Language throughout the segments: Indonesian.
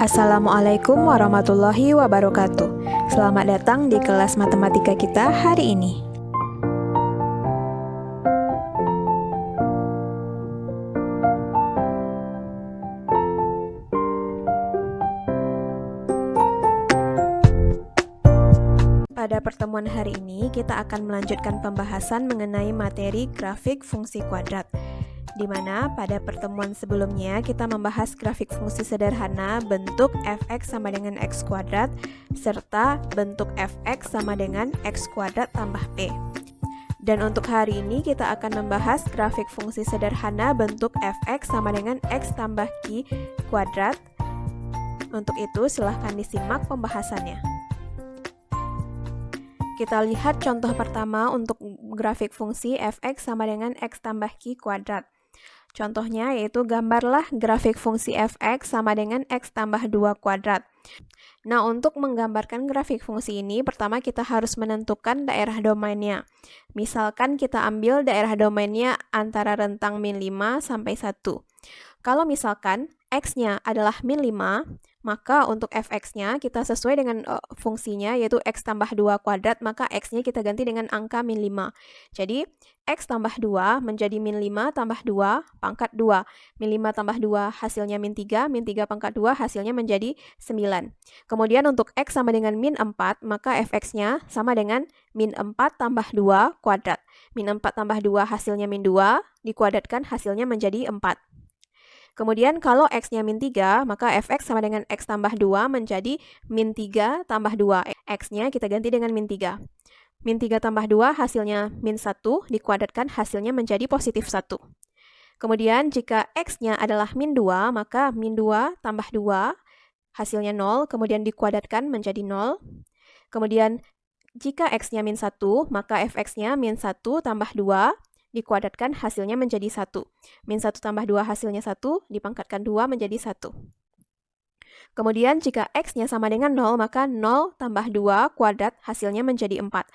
Assalamualaikum warahmatullahi wabarakatuh. Selamat datang di kelas matematika kita hari ini. Pada pertemuan hari ini, kita akan melanjutkan pembahasan mengenai materi grafik fungsi kuadrat, di mana pada pertemuan sebelumnya kita membahas grafik fungsi sederhana bentuk f(x) sama dengan x kuadrat serta bentuk f(x) sama dengan x kuadrat tambah p. Dan untuk hari ini kita akan membahas grafik fungsi sederhana bentuk f(x) sama dengan x tambah q kuadrat. Untuk itu silahkan disimak pembahasannya. Kita lihat contoh pertama untuk grafik fungsi f(x) sama dengan x tambah q kuadrat. Contohnya yaitu gambarlah grafik fungsi f(x) sama dengan x tambah 2 kuadrat. Nah, untuk menggambarkan grafik fungsi ini, pertama kita harus menentukan daerah domainnya. Misalkan kita ambil daerah domainnya antara rentang min 5 sampai 1. Kalau misalkan x-nya adalah min 5, maka untuk f(x)-nya kita sesuai dengan fungsinya yaitu x tambah 2 kuadrat, maka x-nya kita ganti dengan angka min 5. Jadi, x tambah 2 menjadi min 5 tambah 2 pangkat 2. Min 5 tambah 2 hasilnya min 3 pangkat 2 hasilnya menjadi 9. Kemudian untuk x sama dengan min 4, maka f(x)-nya sama dengan min 4 tambah 2 kuadrat. Min 4 tambah 2 hasilnya min 2, dikuadratkan hasilnya menjadi 4. Kemudian kalau x-nya min 3, maka f(x) sama dengan x tambah 2 menjadi min 3 tambah 2. X-nya kita ganti dengan min 3. Min 3 tambah 2 hasilnya min 1, dikuadratkan hasilnya menjadi positif 1. Kemudian jika x-nya adalah min 2, maka min 2 tambah 2 hasilnya 0, kemudian dikuadratkan menjadi 0. Kemudian jika x-nya min 1, maka f(x)-nya min 1 tambah 2, dikuadratkan hasilnya menjadi 1. Min 1 tambah 2 hasilnya 1, dipangkatkan 2 menjadi 1. Kemudian jika x-nya sama dengan 0, maka 0 tambah 2 kuadrat hasilnya menjadi 4.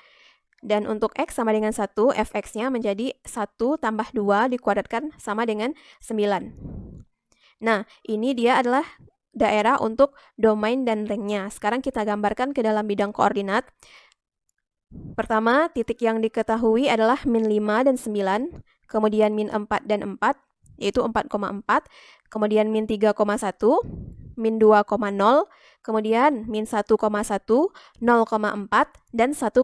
Dan untuk x sama dengan 1, f(x)-nya menjadi 1 tambah 2 dikuadratkan sama dengan 9. Nah, ini dia adalah daerah untuk domain dan ring-nya. Sekarang kita gambarkan ke dalam bidang koordinat. Pertama, titik yang diketahui adalah min 5 dan 9, kemudian min 4 dan 4, yaitu 4,4, kemudian min 3,1, min 2,0, kemudian min 1,1, 0,4, dan 1,9.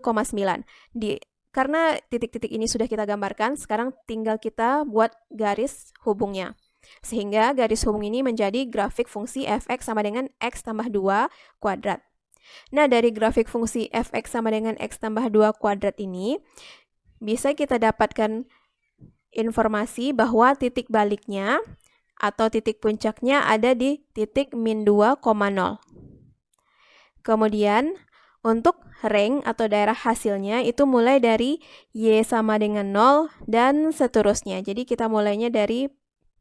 Karena titik-titik ini sudah kita gambarkan, sekarang tinggal kita buat garis hubungnya. Sehingga garis hubung ini menjadi grafik fungsi f(x) sama dengan x tambah 2 kuadrat. Nah, dari grafik fungsi f(x) sama dengan x tambah 2 kuadrat ini, bisa kita dapatkan informasi bahwa titik baliknya atau titik puncaknya ada di titik min 2,0. Kemudian, untuk ring atau daerah hasilnya itu mulai dari y sama dengan 0 dan seterusnya. Jadi, kita mulainya dari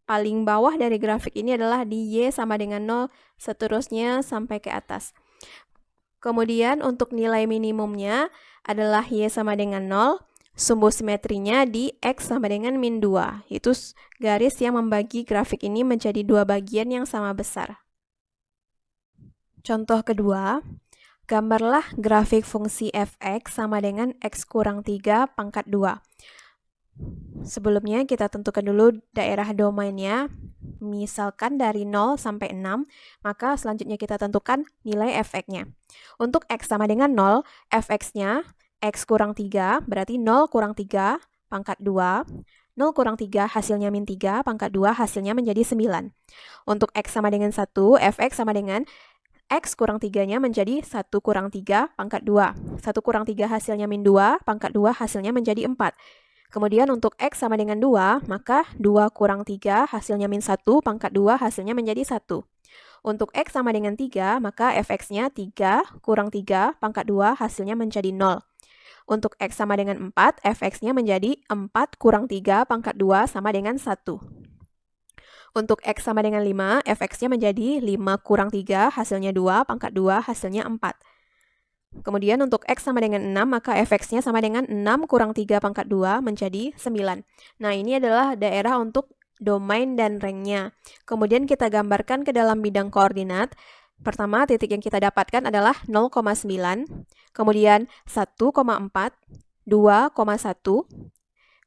paling bawah dari grafik ini adalah di y sama dengan 0, seterusnya sampai ke atas. Kemudian untuk nilai minimumnya adalah y sama dengan 0, sumbu simetrinya di x sama dengan min 2. Itu garis yang membagi grafik ini menjadi dua bagian yang sama besar. Contoh kedua, gambarlah grafik fungsi f(x) sama dengan x kurang 3 pangkat 2. Sebelumnya kita tentukan dulu daerah domainnya. Misalkan dari 0 sampai 6, maka selanjutnya kita tentukan nilai f(x)-nya. Untuk x sama dengan 0, f(x)-nya x kurang 3, berarti 0 kurang 3 pangkat 2. 0 kurang 3 hasilnya min 3, pangkat 2 hasilnya menjadi 9. Untuk x sama dengan 1, f(x) sama dengan x kurang 3-nya menjadi 1 kurang 3 pangkat 2. 1 kurang 3 hasilnya min 2, pangkat 2 hasilnya menjadi 4. Kemudian untuk x sama dengan 2, maka 2 kurang 3 hasilnya min 1, pangkat 2 hasilnya menjadi 1. Untuk x sama dengan 3, maka f(x)-nya 3 kurang 3, pangkat 2 hasilnya menjadi 0. Untuk x sama dengan 4, f(x)-nya menjadi 4 kurang 3, pangkat 2 sama dengan 1. Untuk x sama dengan 5, f(x)-nya menjadi 5 kurang 3, hasilnya 2, pangkat 2 hasilnya 4. Kemudian untuk x sama dengan 6, maka f(x)-nya sama dengan 6 kurang 3 pangkat 2 menjadi 9. Nah, ini adalah daerah untuk domain dan ring-nya. Kemudian kita gambarkan ke dalam bidang koordinat. Pertama, titik yang kita dapatkan adalah 0,9, kemudian 1,4, 2,1,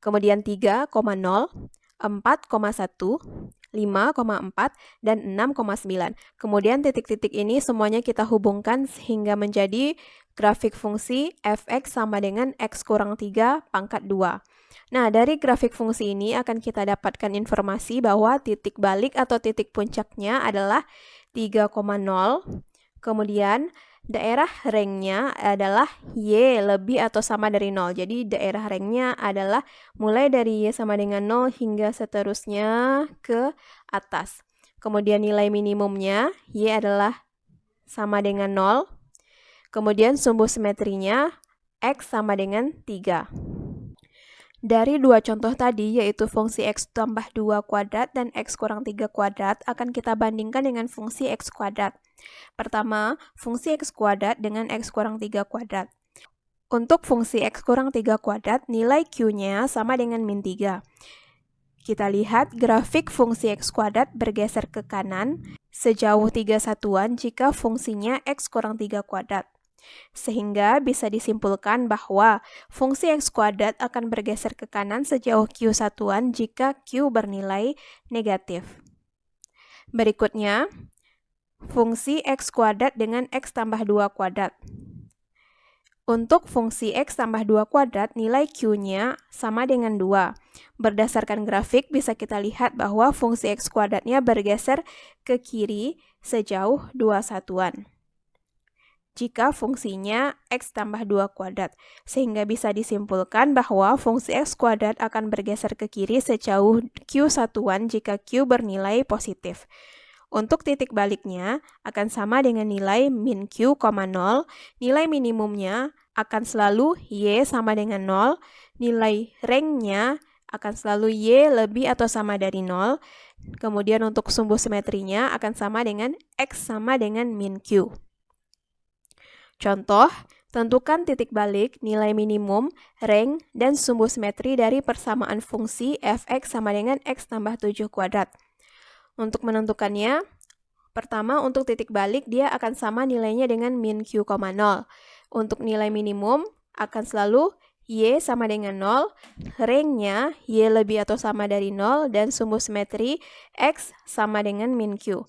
kemudian 3,0, 4,1, 5,4, dan 6,9. Kemudian titik-titik ini semuanya kita hubungkan sehingga menjadi grafik fungsi f(x) sama dengan x kurang 3 pangkat 2. Nah, dari grafik fungsi ini akan kita dapatkan informasi bahwa titik balik atau titik puncaknya adalah 3,0, kemudian daerah rengnya adalah Y lebih atau sama dari 0. Jadi daerah rengnya adalah mulai dari Y sama dengan 0 hingga seterusnya ke atas. Kemudian nilai minimumnya Y adalah sama dengan 0. Kemudian sumbu simetrinya X sama dengan 3. Dari dua contoh tadi, yaitu fungsi X tambah 2 kuadrat dan X kurang 3 kuadrat, akan kita bandingkan dengan fungsi X kuadrat. Pertama, fungsi X kuadrat dengan X kurang 3 kuadrat. Untuk fungsi X kurang 3 kuadrat, nilai Q-nya sama dengan min 3. Kita lihat grafik fungsi X kuadrat bergeser ke kanan sejauh 3 satuan jika fungsinya X kurang 3 kuadrat. Sehingga bisa disimpulkan bahwa fungsi X kuadrat akan bergeser ke kanan sejauh Q satuan jika Q bernilai negatif. Berikutnya, fungsi X kuadrat dengan X tambah 2 kuadrat. Untuk fungsi X tambah 2 kuadrat, nilai Q-nya sama dengan 2. Berdasarkan grafik, bisa kita lihat bahwa fungsi X kuadratnya bergeser ke kiri sejauh 2 satuan jika fungsinya X tambah 2 kuadrat, sehingga bisa disimpulkan bahwa fungsi X kuadrat akan bergeser ke kiri sejauh Q satuan jika Q bernilai positif. Untuk titik baliknya akan sama dengan nilai min Q, 0, nilai minimumnya akan selalu Y sama dengan 0, nilai rengnya akan selalu Y lebih atau sama dari 0, kemudian untuk sumbu simetrinya akan sama dengan X sama dengan min Q. Contoh, tentukan titik balik, nilai minimum, reng, dan sumbu simetri dari persamaan fungsi f(x) sama dengan x tambah 7 kuadrat. Untuk menentukannya, pertama untuk titik balik dia akan sama nilainya dengan min Q, 0. Untuk nilai minimum akan selalu Y sama dengan 0, rengnya Y lebih atau sama dari 0, dan sumbu simetri X sama dengan min Q.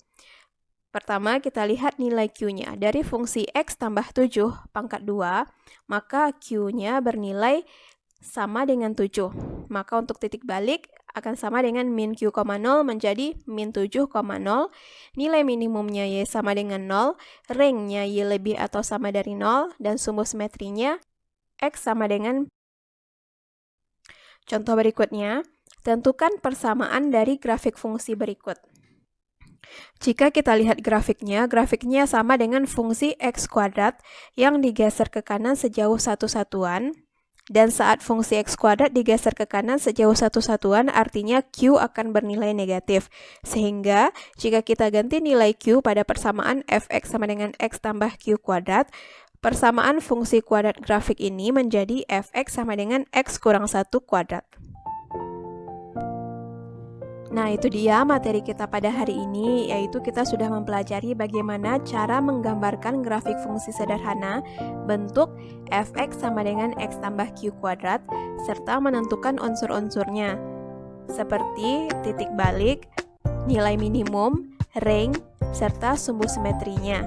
Pertama, kita lihat nilai Q-nya. Dari fungsi X tambah 7 pangkat 2, maka Q-nya bernilai sama dengan 7. Maka untuk titik balik akan sama dengan min Q, 0 menjadi min 7,0. Nilai minimumnya Y sama dengan 0, rengnya Y lebih atau sama dari 0, dan sumbu simetrinya X sama dengan. Contoh berikutnya, tentukan persamaan dari grafik fungsi berikut. Jika kita lihat grafiknya sama dengan fungsi X kuadrat yang digeser ke kanan sejauh 1 satuan, dan saat fungsi X kuadrat digeser ke kanan sejauh 1 satuan, artinya Q akan bernilai negatif. Sehingga, jika kita ganti nilai Q pada persamaan f(x) sama dengan X tambah Q kuadrat, persamaan fungsi kuadrat grafik ini menjadi f(x) sama dengan X kurang 1 kuadrat. Nah, itu dia materi kita pada hari ini, yaitu kita sudah mempelajari bagaimana cara menggambarkan grafik fungsi sederhana bentuk f(x) sama dengan x tambah q kuadrat, serta menentukan unsur-unsurnya, seperti titik balik, nilai minimum, reng, serta sumbu simetrinya.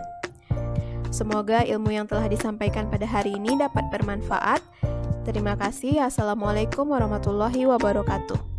Semoga ilmu yang telah disampaikan pada hari ini dapat bermanfaat. Terima kasih. Assalamualaikum warahmatullahi wabarakatuh.